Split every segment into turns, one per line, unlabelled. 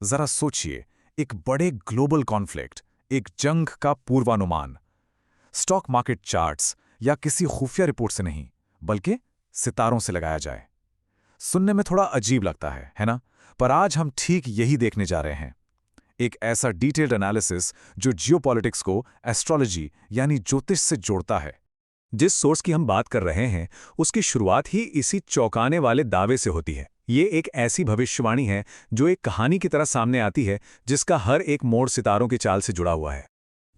जरा सोचिए, एक बड़े ग्लोबल कॉन्फ्लिक्ट, एक जंग का पूर्वानुमान, स्टॉक मार्केट चार्ट्स या किसी खुफिया रिपोर्ट से नहीं, बल्कि सितारों से लगाया जाए। सुनने में थोड़ा अजीब लगता है ना? पर आज हम ठीक यही देखने जा रहे हैं। एक ऐसा डिटेल्ड एनालिसिस जो जियोपॉलिटिक्स को एस्ट्रोलॉजी यानी ज्योतिष से जोड़ता है।
जिस सोर्स की हम बात कर रहे हैं उसकी शुरुआत ही इसी चौंकाने वाले दावे से होती है। ये एक ऐसी भविष्यवाणी है जो एक कहानी की तरह सामने आती है, जिसका हर एक मोड़ सितारों की चाल से जुड़ा हुआ है।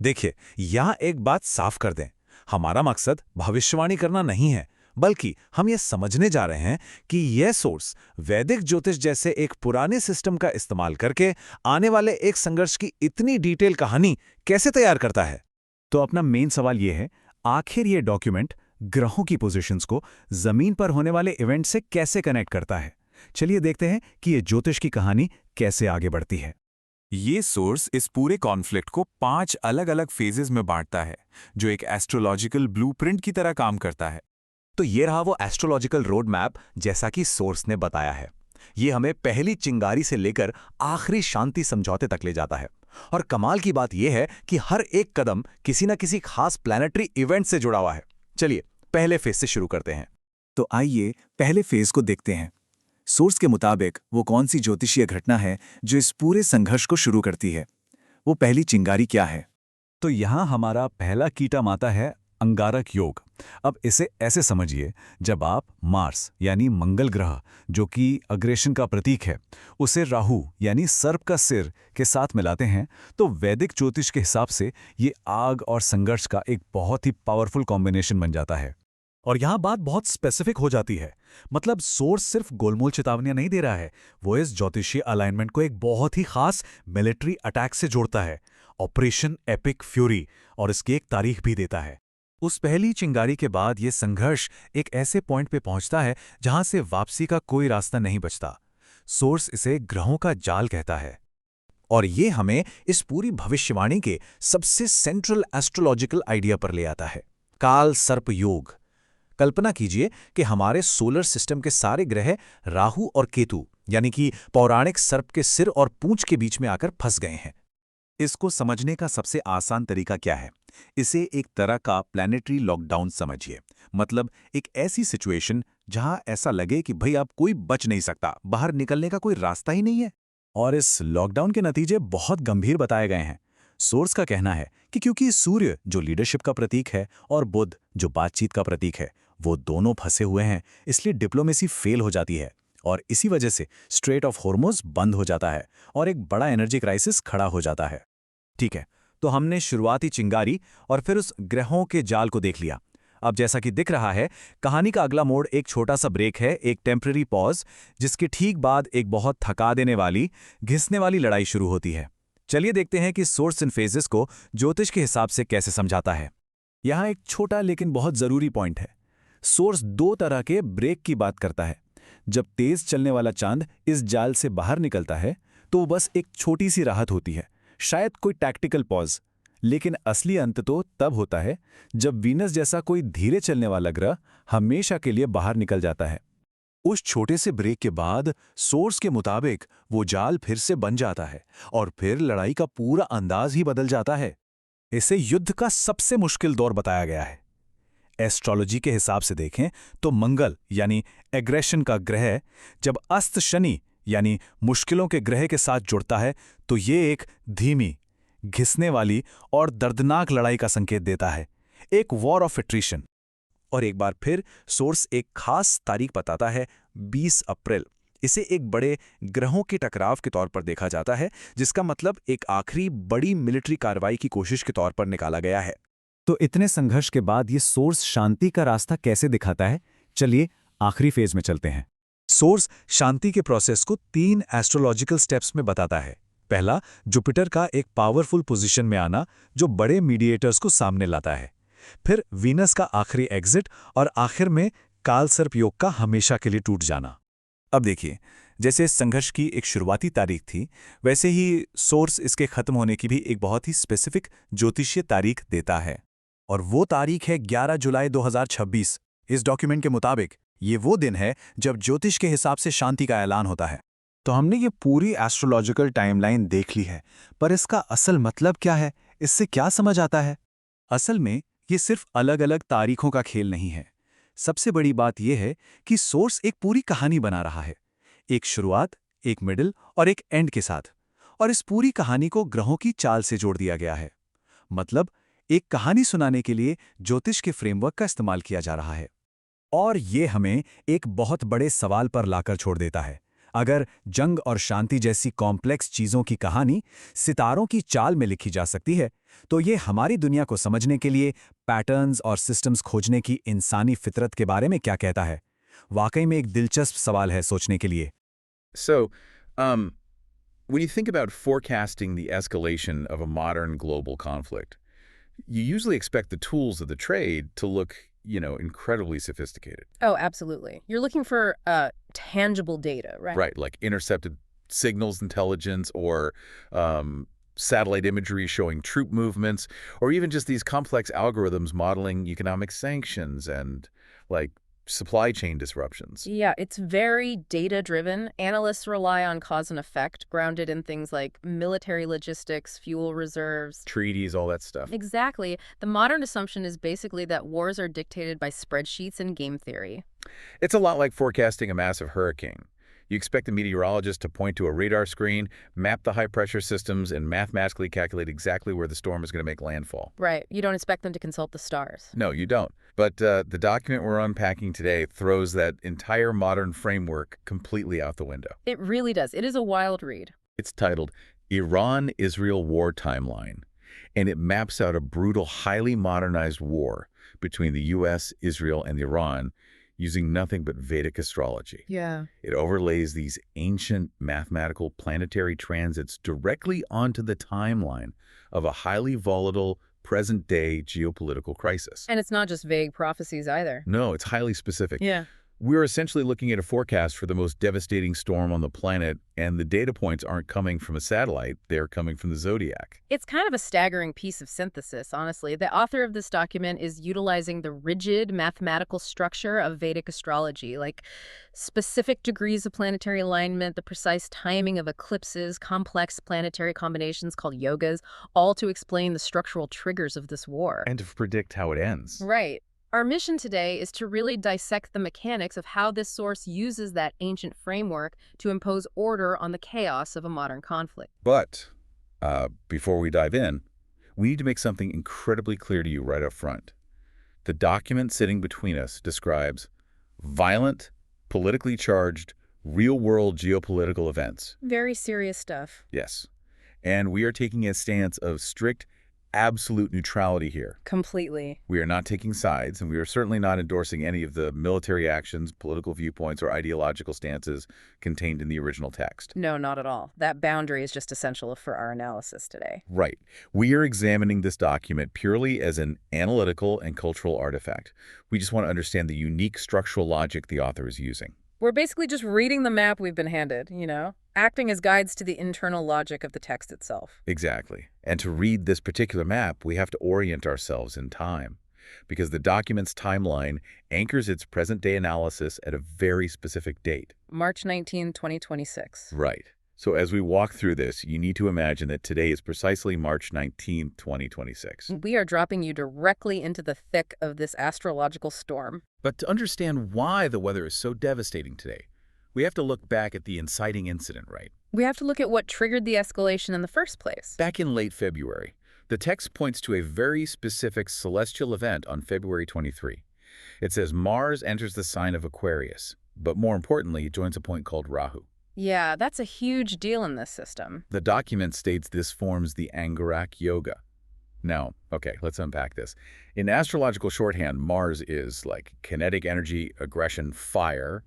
देखिए, यहां एक बात साफ कर दें, हमारा मकसद भविष्यवाणी करना नहीं है, बल्कि हम ये समझने जा रहे हैं कि यह सोर्स वैदिक ज्योतिष जैसे एक पुराने सिस्टम का इस्तेमाल करके आने वाले एक संघर्ष की इतनी डिटेल कहानी कैसे तैयार करता है। तो अपना मेन सवाल यह है, आखिर ये डॉक्यूमेंट ग्रहों की पोजीशंस को जमीन पर होने वाले इवेंट से कैसे कनेक्ट करता है। चलिए देखते हैं कि ये ज्योतिष की कहानी कैसे आगे बढ़ती है।
ये सोर्स इस पूरे कॉन्फ्लिक्ट को 5 अलग अलग फेजेस में बांटता है, जो एक एस्ट्रोलॉजिकल ब्लूप्रिंट की तरह काम करता है।
तो ये रहा वो एस्ट्रोलॉजिकल रोड मैप, जैसा कि सोर्स ने बताया है। ये हमें पहली चिंगारी से लेकर आखिरी शांति समझौते तक ले जाता है। और कमाल की बात यह है कि हर एक कदम किसी न किसी खास प्लैनेटरी इवेंट से जुड़ा हुआ है। चलिए पहले फेज से शुरू करते हैं।
तो आइए पहले फेज को देखते हैं। सोर्स के मुताबिक वो कौन सी ज्योतिषीय घटना है जो इस पूरे संघर्ष को शुरू करती है? वो पहली चिंगारी क्या है?
तो यहां हमारा पहला कीटा माता है अंगारक योग। अब इसे ऐसे समझिए, जब आप मार्स यानी मंगल ग्रह, जो कि अग्रेशन का प्रतीक है, उसे राहु यानी सर्प का सिर के साथ मिलाते हैं, तो वैदिक ज्योतिष के हिसाब से ये आग और संघर्ष का एक बहुत ही पावरफुल कॉम्बिनेशन बन जाता है। और यहां बात बहुत स्पेसिफिक हो जाती है। मतलब सोर्स सिर्फ गोलमोल चेतावनियां नहीं दे रहा है, वो इस ज्योतिषीय अलाइनमेंट को एक बहुत ही खास मिलिट्री अटैक से जोड़ता है, ऑपरेशन एपिक फ्यूरी, और इसकी एक तारीख भी देता है।
उस पहली चिंगारी के बाद ये संघर्ष एक ऐसे पॉइंट पे पहुंचता है जहां से वापसी का कोई रास्ता नहीं बचता। सोर्स इसे ग्रहों का जाल कहता है।
और ये हमें इस पूरी भविष्यवाणी के सबसे सेंट्रल एस्ट्रोलॉजिकल आइडिया पर ले आता है, काल सर्प योग। कल्पना कीजिए कि हमारे सोलर सिस्टम के सारे ग्रह राहु और केतु यानी कि पौराणिक सर्प के सिर और पूंछ के बीच में आकर फंस गए हैं।
इसको समझने का सबसे आसान तरीका क्या है? इसे एक तरह का प्लैनेटरी लॉकडाउन समझिए। मतलब एक ऐसी सिचुएशन जहां ऐसा लगे कि भाई अब कोई बच नहीं सकता, बाहर निकलने का कोई रास्ता ही नहीं है।
और इस लॉकडाउन के नतीजे बहुत गंभीर बताए गए हैं। सोर्स का कहना है कि क्योंकि सूर्य जो लीडरशिप का प्रतीक है और बुध जो बातचीत का प्रतीक है, वो दोनों फंसे हुए हैं, इसलिए डिप्लोमेसी फेल हो जाती है। और इसी वजह से स्ट्रेट ऑफ हॉर्मुज बंद हो जाता है और एक बड़ा एनर्जी क्राइसिस खड़ा हो जाता है। ठीक है, तो हमने शुरुआती चिंगारी और फिर उस ग्रहों के जाल को देख लिया। अब जैसा कि दिख रहा है, कहानी का अगला मोड़ एक छोटा सा ब्रेक है, एक टेम्पररी पॉज, जिसके ठीक बाद एक बहुत थका देने वाली, घिसने वाली लड़ाई शुरू होती है। चलिए देखते हैं कि सोर्स इन फेजेस को ज्योतिष के हिसाब से कैसे समझाता है। यहाँ एक छोटा लेकिन बहुत जरूरी पॉइंट है। सोर्स 2 तरह के ब्रेक की बात करता है। जब तेज चलने वाला चांद इस जाल से बाहर निकलता है तो बस एक छोटी सी राहत होती है, शायद कोई टैक्टिकल पॉज। लेकिन असली अंत तो तब होता है जब वीनस जैसा कोई धीरे चलने वाला ग्रह हमेशा के लिए बाहर निकल जाता है।
उस छोटे से ब्रेक के बाद सोर्स के मुताबिक वो जाल फिर से बन जाता है और फिर लड़ाई का पूरा अंदाज ही बदल जाता है।
इसे युद्ध का सबसे मुश्किल दौर बताया गया है। एस्ट्रोलॉजी के हिसाब से देखें तो मंगल यानी एग्रेशन का ग्रह जब अस्त शनि यानी मुश्किलों के ग्रह के साथ जुड़ता है तो ये एक धीमी, घिसने वाली और दर्दनाक लड़ाई का संकेत देता है, एक वॉर ऑफ एट्रिशन। और एक बार फिर सोर्स एक खास तारीख बताता है, 20 अप्रैल। इसे एक बड़े ग्रहों के टकराव के तौर पर देखा जाता है, जिसका मतलब एक आखिरी बड़ी मिलिट्री कार्रवाई की कोशिश के तौर पर निकाला गया है।
तो इतने संघर्ष के बाद ये सोर्स शांति का रास्ता कैसे दिखाता है? चलिए आखिरी फेज में चलते हैं।
सोर्स शांति के प्रोसेस को 3 एस्ट्रोलॉजिकल स्टेप्स में बताता है। पहला, जुपिटर का एक पावरफुल पोजीशन में आना जो बड़े मीडिएटर्स को सामने लाता है। फिर वीनस का आखिरी एग्जिट और आखिर में काल सर्प योग का हमेशा के लिए टूट जाना।
अब देखिए, जैसे इस संघर्ष की एक शुरुआती तारीख थी, वैसे ही सोर्स इसके खत्म होने की भी एक बहुत ही स्पेसिफिक ज्योतिषीय तारीख देता है। और वो तारीख है 11 जुलाई 2026। इस डॉक्यूमेंट के मुताबिक ये वो दिन है जब ज्योतिष के हिसाब से शांति का ऐलान होता है।
तो हमने ये पूरी एस्ट्रोलॉजिकल टाइमलाइन देख ली है, पर इसका असल मतलब क्या है? इससे क्या समझ आता है? असल में ये सिर्फ अलग-अलग तारीखों का खेल नहीं है। सबसे बड़ी बात यह है कि सोर्स एक पूरी कहानी बना रहा है। एक शुरुआत, एक मिडिल और एक एंड के साथ। और इस पूरी कहानी को ग्रहों की चाल से जोड़ दिया गया है। मतलब एक कहानी सुनाने के लिए ज्योतिष के फ्रेमवर्क का इस्तेमाल किया जा रहा है। और ये हमें एक बहुत बड़े सवाल पर लाकर छोड़ देता है। अगर जंग और शांति जैसी कॉम्प्लेक्स चीजों की कहानी सितारों की चाल में लिखी जा सकती है, तो ये हमारी दुनिया को समझने के लिए पैटर्न्स और सिस्टम्स खोजने की इंसानी फितरत के बारे में क्या कहता है? वाकई में एक दिलचस्प सवाल है सोचने के लिए।
So, um, when you think about forecasting the escalation of a modern global conflict, you usually expect the tools of the trade to look, incredibly sophisticated.
Oh, absolutely. You're looking for tangible data, right?
Right, like intercepted signals intelligence or satellite imagery showing troop movements, or even just these complex algorithms modeling economic sanctions and, like, supply chain disruptions.
Yeah, it's very data-driven. Analysts rely on cause and effect, grounded in things like military logistics, fuel reserves.
Treaties, all that stuff.
Exactly. The modern assumption is basically that wars are dictated by spreadsheets and game theory.
It's a lot like forecasting a massive hurricane. You expect a meteorologist to point to a radar screen, map the high-pressure systems, and mathematically calculate exactly where the storm is going to make landfall.
Right. You don't expect them to consult the stars.
No, you don't. But the document we're unpacking today throws that entire modern framework completely out the window.
It really does. It is a wild read.
It's titled Iran-Israel War Timeline, and it maps out a brutal, highly modernized war between the U.S., Israel, and Iran using nothing but Vedic astrology.
Yeah.
It overlays these ancient mathematical planetary transits directly onto the timeline of a highly volatile, present-day geopolitical crisis.
And it's not just vague prophecies either.
No, it's highly specific.
Yeah.
We're essentially looking at a forecast for the most devastating storm on the planet, and the data points aren't coming from a satellite, they're coming from the zodiac.
It's kind of a staggering piece of synthesis, honestly. The author of this document is utilizing the rigid mathematical structure of Vedic astrology, like specific degrees of planetary alignment, the precise timing of eclipses, complex planetary combinations called yogas, all to explain the structural triggers of this war.
And to predict how it ends.
Right. Our mission today is to really dissect the mechanics of how this source uses that ancient framework to impose order on the chaos of a modern conflict.
But before we dive in, we need to make something incredibly clear to you right up front. The document sitting between us describes violent, politically charged, real-world geopolitical events.
Very serious stuff.
Yes. And we are taking a stance of strict, absolute neutrality here.
Completely.
We are not taking sides, and we are certainly not endorsing any of the military actions, political viewpoints, or ideological stances contained in the original text.
No, not at all. That boundary is just essential for our analysis today.
Right. We are examining this document purely as an analytical and cultural artifact. We just want to understand the unique structural logic the author is using.
We're basically just reading the map we've been handed, acting as guides to the internal logic of the text itself.
Exactly. And to read this particular map, we have to orient ourselves in time, because the document's timeline anchors its present-day analysis at a very specific date.
March 19, 2026.
Right. So as we walk through this, you need to imagine that today is precisely March 19, 2026.
We are dropping you directly into the thick of this astrological storm.
But to understand why the weather is so devastating today, we have to look back at the inciting incident, right?
We have to look at what triggered the escalation in the first place.
Back in late February, the text points to a very specific celestial event on February 23. It says Mars enters the sign of Aquarius, but more importantly, it joins a point called Rahu.
Yeah, that's a huge deal in this system.
The document states this forms the Angarak Yoga. Now, okay, let's unpack this. In astrological shorthand, Mars is like kinetic energy, aggression, fire.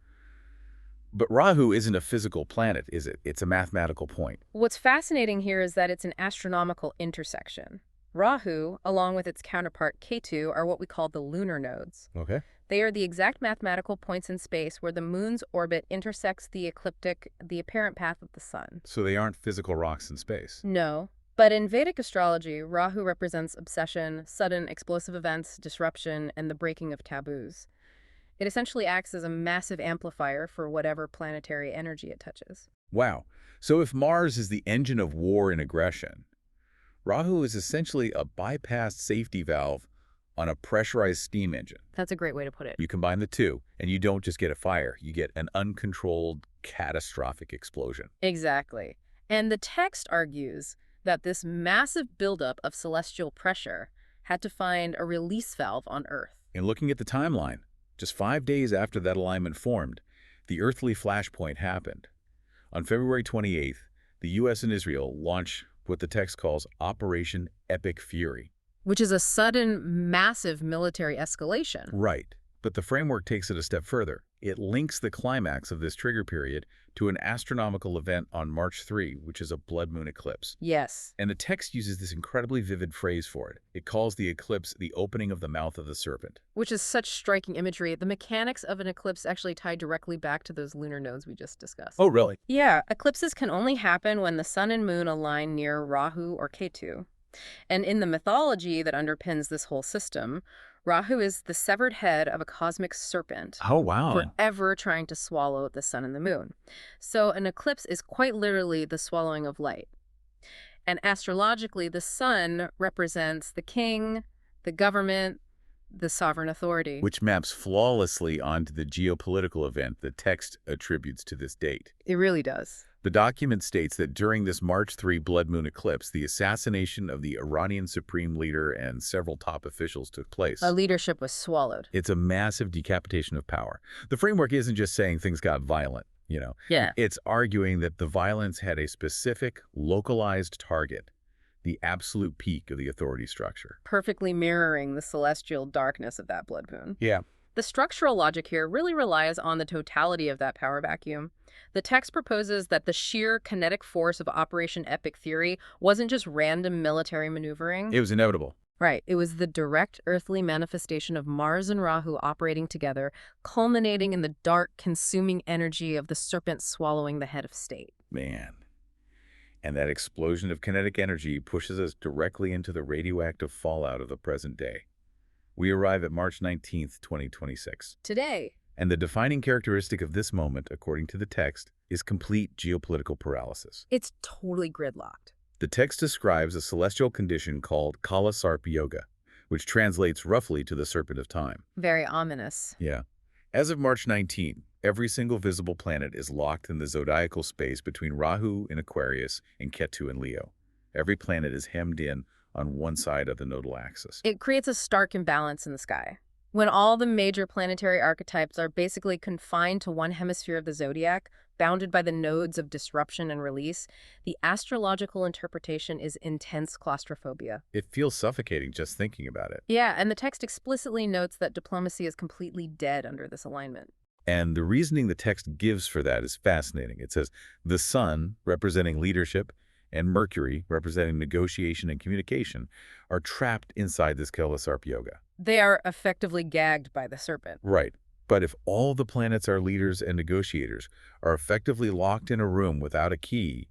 But Rahu isn't a physical planet, is it? It's a mathematical point.
What's fascinating here is that it's an astronomical intersection. Rahu, along with its counterpart Ketu, are what we call the lunar nodes.
Okay.
They are the exact mathematical points in space where the moon's orbit intersects the apparent path of the sun.
So they aren't physical rocks in space.
No. But in Vedic astrology, Rahu represents obsession, sudden explosive events, disruption, and the breaking of taboos. It essentially acts as a massive amplifier for whatever planetary energy it touches.
Wow. So if Mars is the engine of war and aggression, Rahu is essentially a bypassed safety valve on a pressurized steam engine.
That's a great way to put it.
You combine the two, and you don't just get a fire, you get an uncontrolled, catastrophic explosion.
Exactly. And the text argues that this massive buildup of celestial pressure had to find a release valve on Earth.
And looking at the timeline, just 5 days after that alignment formed, the earthly flashpoint happened. On February 28th, the U.S. and Israel launched what the text calls Operation Epic Fury.
Which is a sudden, massive military escalation.
Right. But the framework takes it a step further. It links the climax of this trigger period to an astronomical event on March 3, which is a blood moon eclipse.
Yes.
And the text uses this incredibly vivid phrase for it. It calls the eclipse the opening of the mouth of the serpent.
Which is such striking imagery. The mechanics of an eclipse actually tie directly back to those lunar nodes we just discussed.
Oh, really?
Yeah, eclipses can only happen when the sun and moon align near Rahu or Ketu. And in the mythology that underpins this whole system, Rahu is the severed head of a cosmic serpent.
Oh, wow.
Forever trying to swallow the sun and the moon. So an eclipse is quite literally the swallowing of light. And astrologically, the sun represents the king, the government, the sovereign authority.
Which maps flawlessly onto the geopolitical event the text attributes to this date.
It really does.
The document states that during this March 3 blood moon eclipse, the assassination of the Iranian supreme leader and several top officials took place.
A leadership was swallowed.
It's a massive decapitation of power. The framework isn't just saying things got violent, you know.
Yeah.
It's arguing that the violence had a specific, localized target, the absolute peak of the authority structure.
Perfectly mirroring the celestial darkness of that blood moon.
Yeah.
The structural logic here really relies on the totality of that power vacuum. The text proposes that the sheer kinetic force of Operation Epic Fury wasn't just random military maneuvering.
It was inevitable.
Right. It was the direct earthly manifestation of Mars and Rahu operating together, culminating in the dark, consuming energy of the serpent swallowing the head of state.
Man. And that explosion of kinetic energy pushes us directly into the radioactive fallout of the present day. We arrive at March 19th, 2026.
Today.
And the defining characteristic of this moment, according to the text, is complete geopolitical paralysis.
It's totally gridlocked.
The text describes a celestial condition called Sarp Yoga, which translates roughly to the Serpent of Time.
Very ominous.
Yeah. As of March 19, every single visible planet is locked in the zodiacal space between Rahu in Aquarius and Ketu in Leo. Every planet is hemmed in on one side of the nodal axis.
It creates a stark imbalance in the sky. When all the major planetary archetypes are basically confined to one hemisphere of the zodiac, bounded by the nodes of disruption and release, the astrological interpretation is intense claustrophobia.
It feels suffocating just thinking about it.
Yeah, and the text explicitly notes that diplomacy is completely dead under this alignment.
And the reasoning the text gives for that is fascinating. It says, the sun, representing leadership, and Mercury, representing negotiation and communication, are trapped inside this Sarp Yoga.
They are effectively gagged by the serpent.
Right. But if all the planets are leaders and negotiators are effectively locked in a room without a key,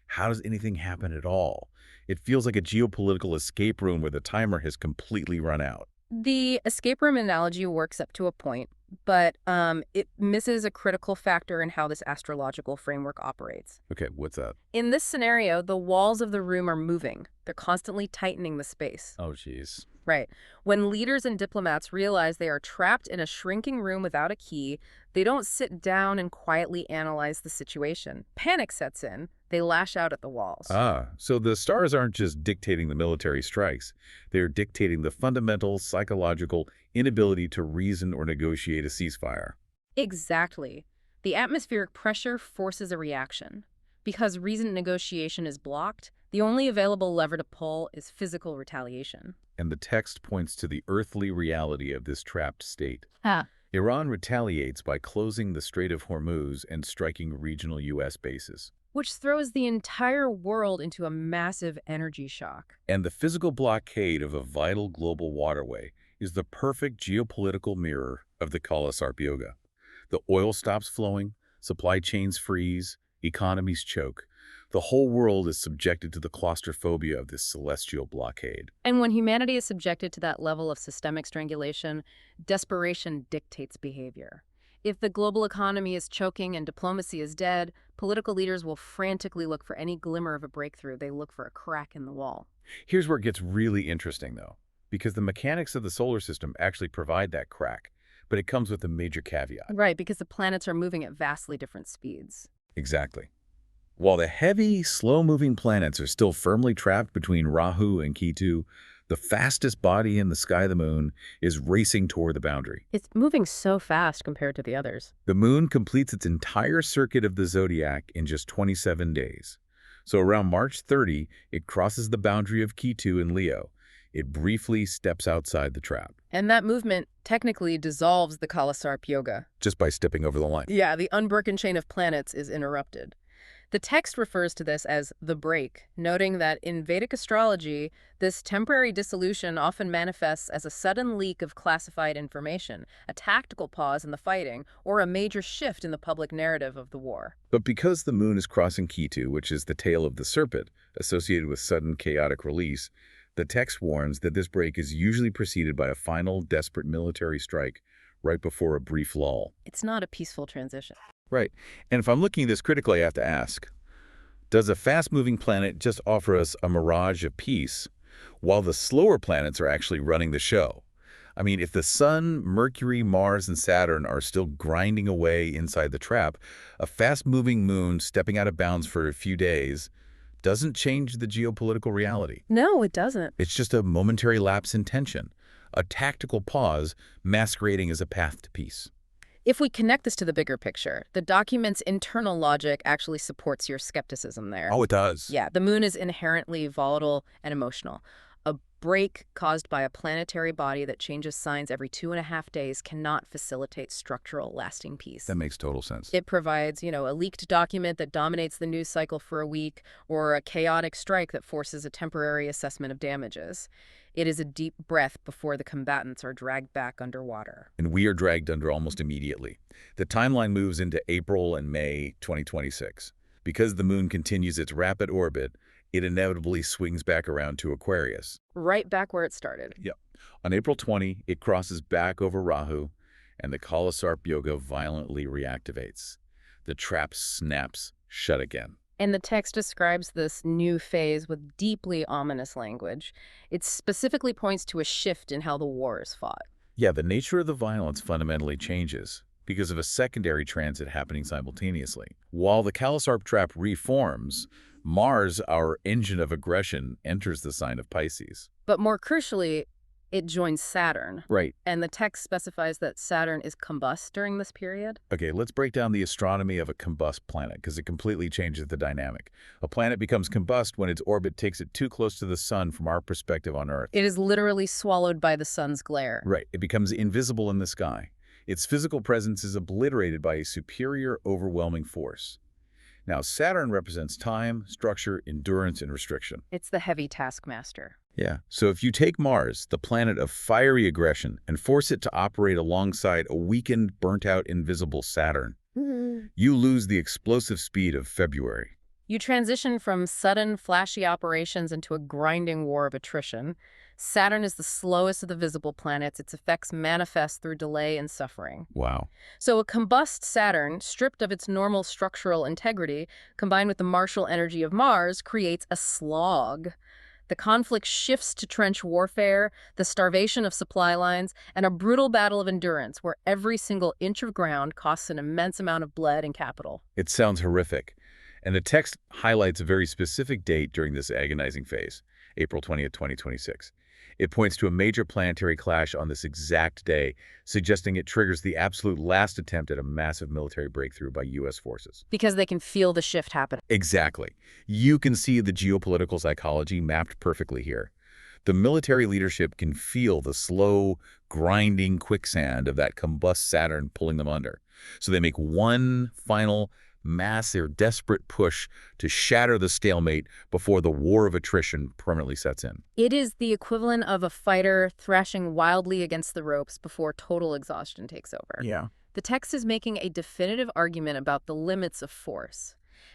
how does anything happen at all? It feels like a geopolitical escape room where the timer has completely run out.
The escape room analogy works up to a point, but it misses a critical factor in how this astrological framework operates.
Okay, what's that?
In this scenario, the walls of the room are moving. They're constantly tightening the space.
Oh, jeez.
Right. When leaders and diplomats realize they are trapped in a shrinking room without a key, they don't sit down and quietly analyze the situation. Panic sets in. They lash out at the walls.
Ah, so the stars aren't just dictating the military strikes. They're dictating the fundamental psychological inability to reason or negotiate a ceasefire.
Exactly. The atmospheric pressure forces a reaction. Because reasoned negotiation is blocked, the only available lever to pull is physical retaliation.
And the text points to the earthly reality of this trapped state. Iran retaliates by closing the Strait of Hormuz and striking regional U.S. bases.
Which throws the entire world into a massive energy shock.
And the physical blockade of a vital global waterway is the perfect geopolitical mirror of the Sarp Yoga. The oil stops flowing, supply chains freeze, economies choke. The whole world is subjected to the claustrophobia of this celestial blockade.
And when humanity is subjected to that level of systemic strangulation, desperation dictates behavior. If the global economy is choking and diplomacy is dead, political leaders will frantically look for any glimmer of a breakthrough. They look for a crack in the wall.
Here's where it gets really interesting, though, because the mechanics of the solar system actually provide that crack, but it comes with a major caveat.
Right, because the planets are moving at vastly different speeds.
Exactly. While the heavy, slow-moving planets are still firmly trapped between Rahu and Ketu, the fastest body in the sky, the moon, is racing toward the boundary.
It's moving so fast compared to the others.
The moon completes its entire circuit of the zodiac in just 27 days. So around March 30, it crosses the boundary of Ketu in Leo. It briefly steps outside the trap.
And that movement technically dissolves the Sarp Yoga.
Just by stepping over the line.
Yeah, the unbroken chain of planets is interrupted. The text refers to this as the break, noting that in Vedic astrology, this temporary dissolution often manifests as a sudden leak of classified information, a tactical pause in the fighting, or a major shift in the public narrative of the war.
But because the moon is crossing Ketu, which is the tail of the serpent, associated with sudden chaotic release, the text warns that this break is usually preceded by a final, desperate military strike right before a brief lull.
It's not a peaceful transition.
Right. And if I'm looking at this critically, I have to ask, does a fast-moving planet just offer us a mirage of peace, while the slower planets are actually running the show? I mean, if the Sun, Mercury, Mars, and Saturn are still grinding away inside the trap, a fast-moving moon stepping out of bounds for a few days doesn't change the geopolitical reality.
No, it doesn't.
It's just a momentary lapse in tension, a tactical pause masquerading as a path to peace.
If we connect this to the bigger picture, the document's internal logic actually supports your skepticism there.
Oh, it does.
Yeah, the moon is inherently volatile and emotional. A break caused by a planetary body that changes signs every 2.5 days cannot facilitate structural, lasting peace.
That makes total sense.
It provides, a leaked document that dominates the news cycle for a week, or a chaotic strike that forces a temporary assessment of damages. It is a deep breath before the combatants are dragged back underwater.
And we are dragged under almost immediately. The timeline moves into April and May 2026. Because the moon continues its rapid orbit, it inevitably swings back around to Aquarius.
Right back where it started.
Yep. On April 20, it crosses back over Rahu, and the Sarp Yoga violently reactivates. The trap snaps shut again.
And the text describes this new phase with deeply ominous language. It specifically points to a shift in how the war is fought.
Yeah, the nature of the violence fundamentally changes because of a secondary transit happening simultaneously. While the Sarp trap reforms, Mars, our engine of aggression, enters the sign of Pisces.
But more crucially, it joins Saturn.
Right.
And the text specifies that Saturn is combust during this period.
Okay, let's break down the astronomy of a combust planet because it completely changes the dynamic. A planet becomes combust when its orbit takes it too close to the sun from our perspective on Earth.
It is literally swallowed by the sun's glare.
Right. It becomes invisible in the sky. Its physical presence is obliterated by a superior, overwhelming force. Now, Saturn represents time, structure, endurance, and restriction.
It's the heavy taskmaster.
Yeah. So if you take Mars, the planet of fiery aggression, and force it to operate alongside a weakened, burnt-out, invisible Saturn, you lose the explosive speed of February.
You transition from sudden, flashy operations into a grinding war of attrition. Saturn is the slowest of the visible planets. Its effects manifest through delay and suffering.
Wow.
So a combust Saturn, stripped of its normal structural integrity, combined with the martial energy of Mars, creates a slog. The conflict shifts to trench warfare, the starvation of supply lines, and a brutal battle of endurance where every single inch of ground costs an immense amount of blood and capital.
It sounds horrific. And the text highlights a very specific date during this agonizing phase, April 20th, 2026. It points to a major planetary clash on this exact day, suggesting it triggers the absolute last attempt at a massive military breakthrough by U.S. forces.
Because they can feel the shift happen.
Exactly. You can see the geopolitical psychology mapped perfectly here. The military leadership can feel the slow, grinding quicksand of that combust Saturn pulling them under. So they make one final massive, desperate push to shatter the stalemate before the war of attrition permanently sets in.
It is the equivalent of a fighter thrashing wildly against the ropes before total exhaustion takes over.
Yeah.
The text is making a definitive argument about the limits of force.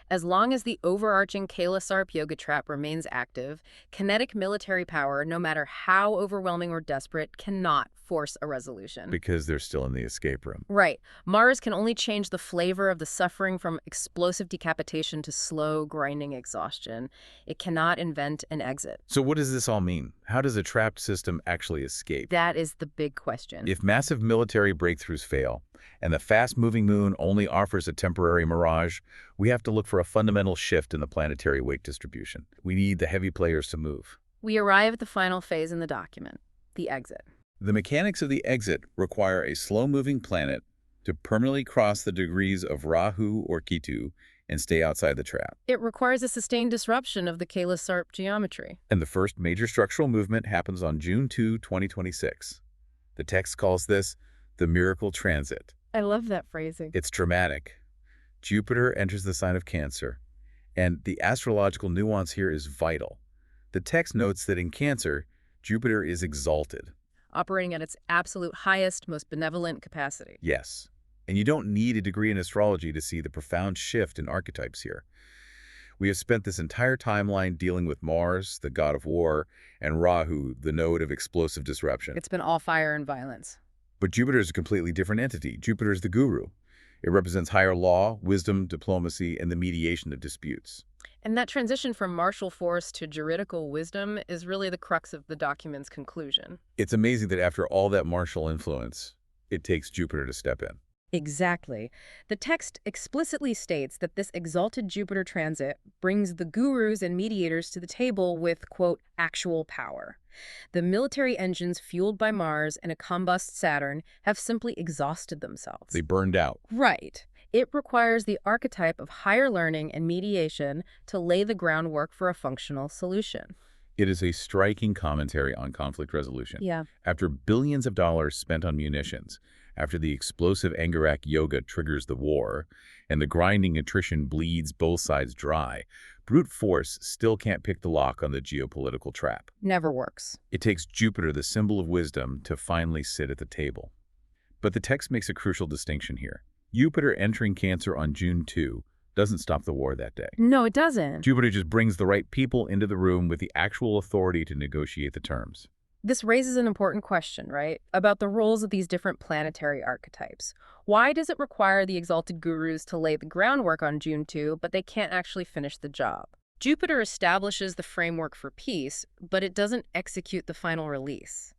As long as the overarching Sarp yoga trap remains active, kinetic military power, no matter how overwhelming or desperate, cannot force a resolution.
Because they're still in the escape room.
Right. Mars can only change the flavor of the suffering from explosive decapitation to slow, grinding exhaustion. It cannot invent an exit.
So what does this all mean? How does a trapped system actually escape?
That is the big question.
If massive military breakthroughs fail, and the fast-moving moon only offers a temporary mirage, we have to look for a fundamental shift in the planetary weight distribution. We need the heavy players to move.
We arrive at the final phase in the document, the exit.
The mechanics of the exit require a slow-moving planet to permanently cross the degrees of Rahu or Ketu and stay outside the trap.
It requires a sustained disruption of the Sarp geometry.
And the first major structural movement happens on June 2, 2026. The text calls this the miracle transit.
I love that phrasing.
It's dramatic. Jupiter enters the sign of Cancer, and the astrological nuance here is vital. The text notes that in Cancer, Jupiter is exalted.
Operating at its absolute highest, most benevolent capacity.
Yes, and you don't need a degree in astrology to see the profound shift in archetypes here. We have spent this entire timeline dealing with Mars, the god of war, and Rahu, the node of explosive disruption.
It's been all fire and violence.
But Jupiter is a completely different entity. Jupiter is the guru. It represents higher law, wisdom, diplomacy, and the mediation of disputes.
And that transition from martial force to juridical wisdom is really the crux of the document's conclusion.
It's amazing that after all that martial influence, it takes Jupiter to step in.
Exactly. The text explicitly states that this exalted Jupiter transit brings the gurus and mediators to the table with, quote, actual power. The military engines fueled by Mars and a combust Saturn have simply exhausted themselves.
They burned out.
Right. It requires the archetype of higher learning and mediation to lay the groundwork for a functional solution.
It is a striking commentary on conflict resolution.
Yeah.
After billions of dollars spent on munitions, after the explosive Angarak Yoga triggers the war, and the grinding attrition bleeds both sides dry, brute force still can't pick the lock on the geopolitical trap.
Never works.
It takes Jupiter, the symbol of wisdom, to finally sit at the table. But the text makes a crucial distinction here. Jupiter entering Cancer on June 2 doesn't stop the war that day.
No, it doesn't.
Jupiter just brings the right people into the room with the actual authority to negotiate the terms.
This raises an important question, right? About the roles of these different planetary archetypes. Why does it require the exalted gurus to lay the groundwork on June 2, but they can't actually finish the job? Jupiter establishes the framework for peace, but it doesn't execute the final release.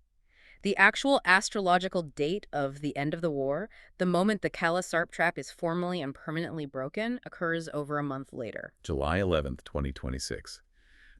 The actual astrological date of the end of the war, the moment the Sarp trap is formally and permanently broken, occurs over a month later.
July 11th, 2026.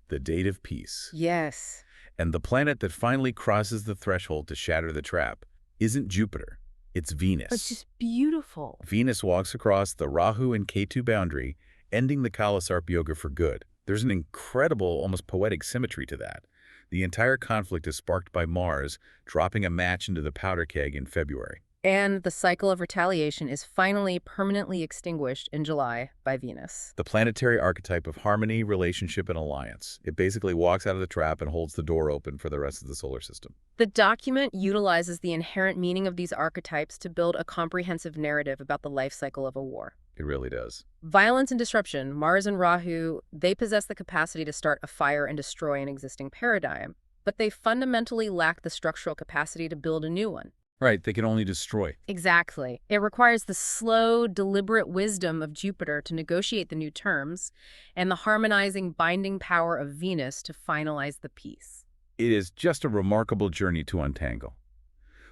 The date of peace.
Yes.
And the planet that finally crosses the threshold to shatter the trap isn't Jupiter, it's Venus.
It's just beautiful.
Venus walks across the Rahu and Ketu boundary, ending the Sarp yoga for good. There's an incredible, almost poetic symmetry to that. The entire conflict is sparked by Mars dropping a match into the powder keg in February.
And the cycle of retaliation is finally permanently extinguished in July by Venus.
The planetary archetype of harmony, relationship, and alliance. It basically walks out of the trap and holds the door open for the rest of the solar system.
The document utilizes the inherent meaning of these archetypes to build a comprehensive narrative about the life cycle of a war.
It really does.
Violence and disruption, Mars and Rahu, they possess the capacity to start a fire and destroy an existing paradigm, but they fundamentally lack the structural capacity to build a new one.
Right, they can only destroy.
Exactly. It requires the slow, deliberate wisdom of Jupiter to negotiate the new terms and the harmonizing, binding power of Venus to finalize the peace.
It is just a remarkable journey to untangle.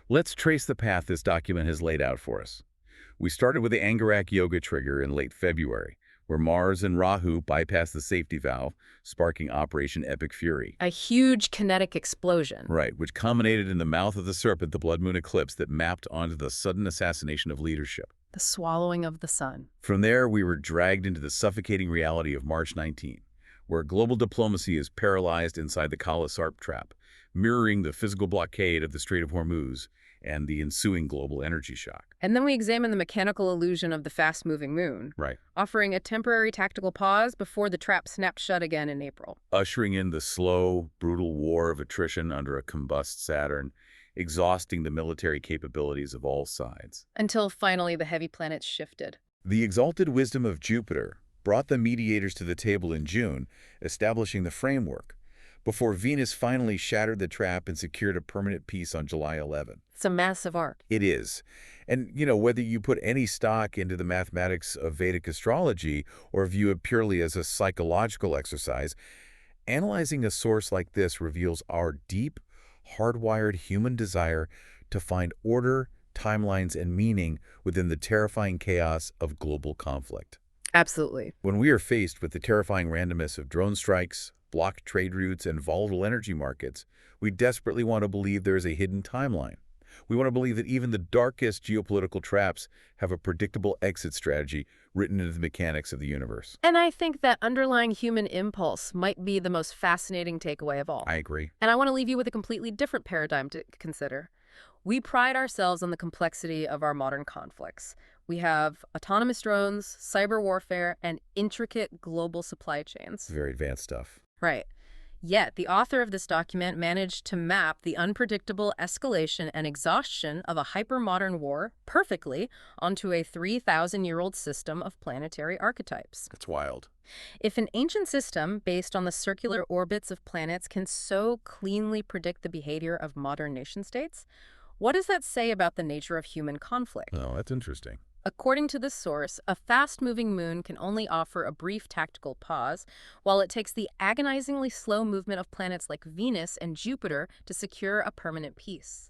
Let's trace the path this document has laid out for us. We started with the Angarak Yoga trigger in late February, where Mars and Rahu bypassed the safety valve, sparking Operation Epic Fury.
A huge kinetic explosion.
Right, which culminated in the mouth of the Serpent, the blood moon eclipse that mapped onto the sudden assassination of leadership.
The swallowing of the sun.
From there, we were dragged into the suffocating reality of March 19, where global diplomacy is paralyzed inside the Sarp trap, mirroring the physical blockade of the Strait of Hormuz and the ensuing global energy shock.
And then we examine the mechanical illusion of the fast-moving moon,
Right.
offering a temporary tactical pause before the trap snapped shut again in April.
Ushering in the slow, brutal war of attrition under a combust Saturn, exhausting the military capabilities of all sides.
Until finally the heavy planets shifted.
The exalted wisdom of Jupiter, brought the mediators to the table in June, establishing the framework, before Venus finally shattered the trap and secured a permanent peace on July 11.
It's a massive arc.
It is. And, whether you put any stock into the mathematics of Vedic astrology or view it purely as a psychological exercise, analyzing a source like this reveals our deep, hardwired human desire to find order, timelines, and meaning within the terrifying chaos of global conflict.
Absolutely.
When we are faced with the terrifying randomness of drone strikes, blocked trade routes, and volatile energy markets, we desperately want to believe there is a hidden timeline. We want to believe that even the darkest geopolitical traps have a predictable exit strategy written into the mechanics of the universe.
And I think that underlying human impulse might be the most fascinating takeaway of all.
I agree.
And I want to leave you with a completely different paradigm to consider. We pride ourselves on the complexity of our modern conflicts. We have autonomous drones, cyber warfare, and intricate global supply chains.
Very advanced stuff.
Right. Yet, the author of this document managed to map the unpredictable escalation and exhaustion of a hypermodern war perfectly onto a 3,000-year-old system of planetary archetypes.
That's wild.
If an ancient system based on the circular orbits of planets can so cleanly predict the behavior of modern nation-states, what does that say about the nature of human conflict?
Oh, that's interesting.
According to this source, a fast-moving moon can only offer a brief tactical pause, while it takes the agonizingly slow movement of planets like Venus and Jupiter to secure a permanent peace.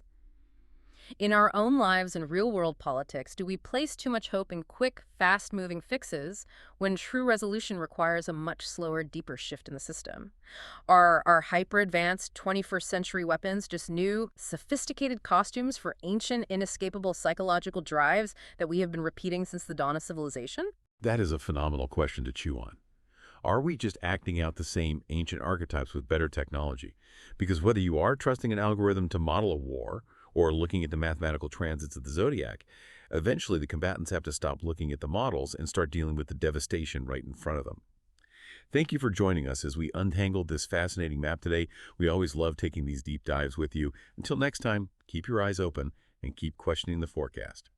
In our own lives and real-world politics, do we place too much hope in quick, fast-moving fixes when true resolution requires a much slower, deeper shift in the system? Are our hyper-advanced 21st century weapons just new, sophisticated costumes for ancient, inescapable psychological drives that we have been repeating since the dawn of civilization?
That is a phenomenal question to chew on. Are we just acting out the same ancient archetypes with better technology? Because whether you are trusting an algorithm to model a war, or looking at the mathematical transits of the zodiac, eventually the combatants have to stop looking at the models and start dealing with the devastation right in front of them. Thank you for joining us as we untangled this fascinating map today. We always love taking these deep dives with you. Until next time, keep your eyes open and keep questioning the forecast.